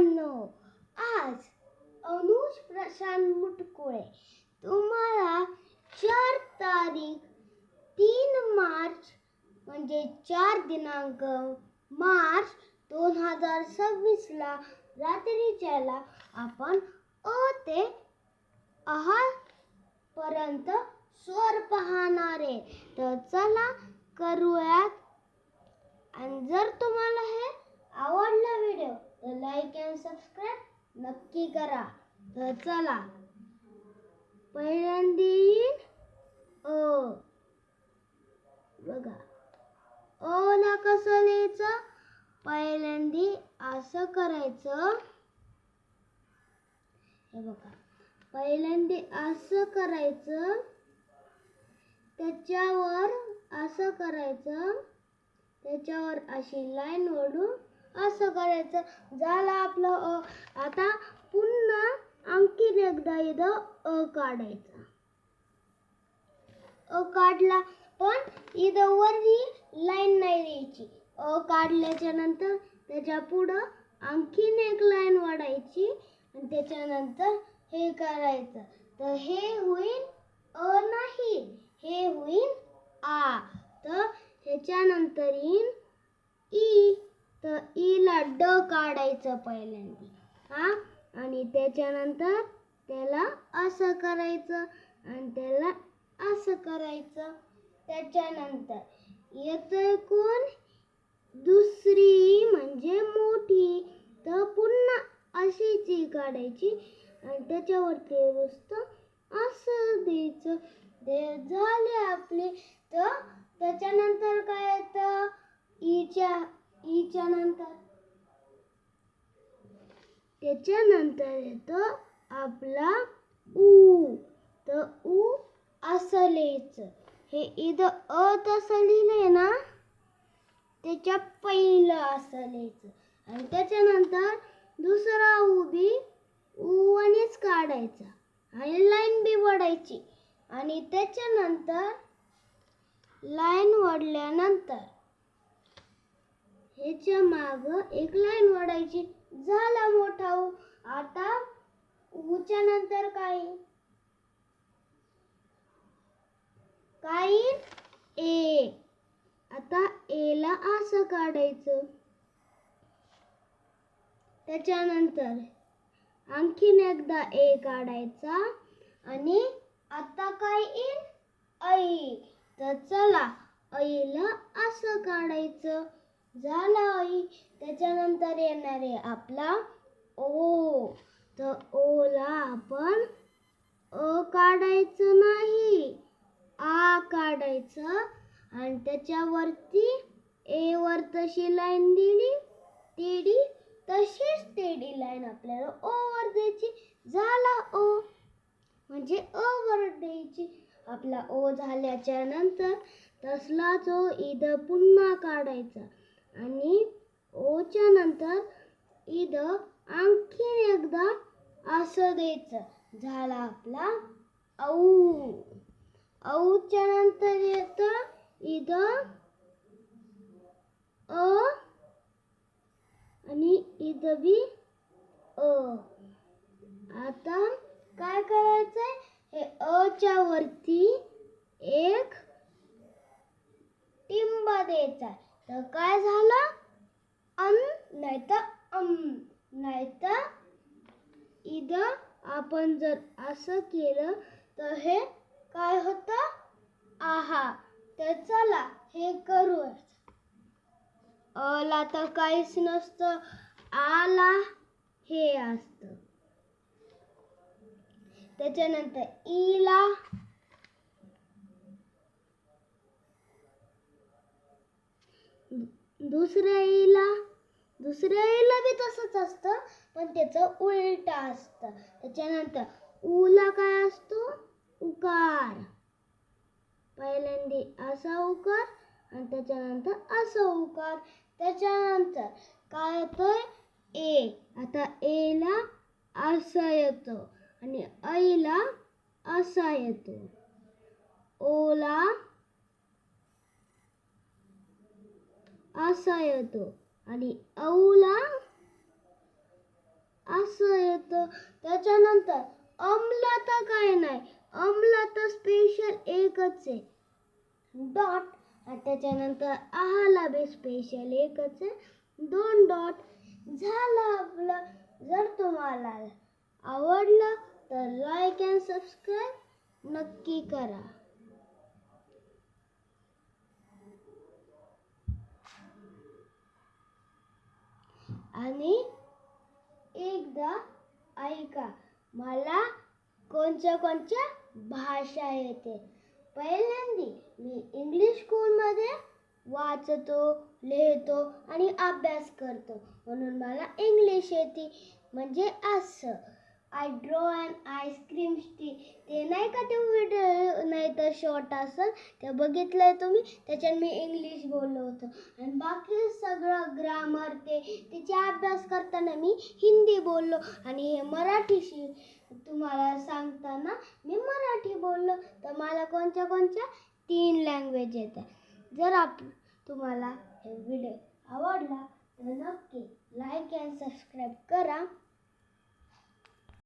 मित्रांनो, आज अनुज प्रशांत मुटकुळे तुम्हाला 4 तारीख 3 मार्च म्हणजे 4 दिनांक मार्च 2026 ला रात्रीच्याला आपण अ ते अहा पर्यंत स्वर पाहणार आहे. तर चला करूयात. आणि जर तुम्हाला हे आवडला व्हिडिओ तर लाईक आणि सबस्क्राईब नक्की करा. तर चला, पहिल्यांदी बघा, अ ला कसं लिहायचं. पहिल्यांदी असं करायचं. हे बघा, पहिल्यांदी असं करायचं, त्याच्यावर असं करायचं, त्याच्यावर अशी लाईन ओढून असं करायचं. झालं आपलं अ. आता पुन्हा आणखीन एकदा इथं अ काढायचा. अ काढला, पण इथं वरती लाईन नाही द्यायची. अ काढल्याच्या नंतर त्याच्या पुढं आणखीन एक लाईन वाढायची आणि त्याच्यानंतर हे करायचं. तर हे होईल अ नाही, हे होईल आ. तर ह्याच्यानंतर येईल ई. तर ई ला ड काढायचं पहिल्यांदा, हा, आणि त्याच्यानंतर त्याला असं करायचं आणि त्याला असं करायचं. त्याच्यानंतर येतंय कोण, दुसरी म्हणजे मोठी. तर पुन्हा अशीच ई काढायची आणि त्याच्यावरती नुसतं असं द्यायचं. ते झाले आपले. तर त्याच्यानंतर काय येतं, ईच्या नंतर त्याच्यानंतर येतो आपला ऊ. तर ऊ असं लिहायचं. हे इथं अ तसं लिहिलंय ना, त्याच्या पहिलं असं लिहायचं आणि त्याच्यानंतर दुसरा ऊ बी ऊनेच काढायचा आणि लाईन बी वडायची आणि त्याच्यानंतर लाईन वडल्यानंतर ह्याच्या माग एक लाईन वडायची. झाला मोठा ऊ. आता ऊच्या नंतर काय ए. आता ए ला असं काढायचं. त्याच्यानंतर आणखीन एकदा ए काढायचा आणि आता काय येईल, ऐ. तर चला, ऐला असं काढायचं. झाला ऐ. त्याच्यानंतर येणार आहे आपला ओ. तर ओ ला आपण अ काढायचं नाही, आ काढायचं आणि त्याच्यावरती ए वर तशी लाईन दिली, तशीच तेडी लाईन आपल्याला ओ वर द्यायची. झाला ओ, म्हणजे अ वर द्यायची. आपला ओ झाल्याच्या नंतर तसलाच ओ इथं पुन्हा काढायचा आणि ओच्या नंतर इथं आणखीन एकदा असं द्यायचं. झाला आपला औ. औच्या नंतर येतं इथं अ आणि इथं बी अ. आता काय करायचंय, हे अ च्या वरती एक टिंबा द्यायचा. तर काय झालं, अन नाहीतर इथं आपण जर असं केलं तर हे काय होतं, आहा. तर चला हे करूया. अ ला तर काहीच नसतं, आ ला हे असतं. त्याच्यानंतर ई ला दुसऱ्या ईला बी तसंच असतं, पण त्याचं उलट असतं. त्याच्यानंतर ऊ ला काय असतो, उकार. पहिल्यांदी असा उकार आणि त्याच्यानंतर असं उकार. त्याच्यानंतर काय येतोय, ए. आता ए ला असा येतो आणि ऐ ला असा येतो. ओ ला असा येतो आणि औ ला असं येतं. त्याच्यानंतर अमला तर काय नाही, अमला तर स्पेशल एकच आहे, डॉट. आणि त्याच्यानंतर आहाला बी स्पेशल एकच आहे, 2 डॉट. झालं आपलं. जर तुम्हाला आवडलं तर लाईक अँड सबस्क्राईब नक्की करा. आणि एकदा ऐका, मला कोणत्या कोणत्या भाषा येते. पहिल्यांदी मी इंग्लिश स्कूलमध्ये वाचतो, लिहितो आणि अभ्यास करतो, म्हणून मला इंग्लिश येते. म्हणजे असं, I draw and ice cream stick. ते नाही का ते व्हिडिओ नाही तर शॉर्ट असेल ते बघितलंय तुम्ही, त्याच्यात मी इंग्लिश बोललो होतो. आणि बाकी सगळं ग्रामर त्याचा अभ्यास करताना मी हिंदी बोललो. आणि मराठीशी तुम्हाला सांगताना मी मराठी बोललो. तर मला कोणत्या 3 लँग्वेज येतात. जर तुम्हाला हे व्हिडिओ आवडला तर नक्की लाईक अँड सबस्क्राईब करा.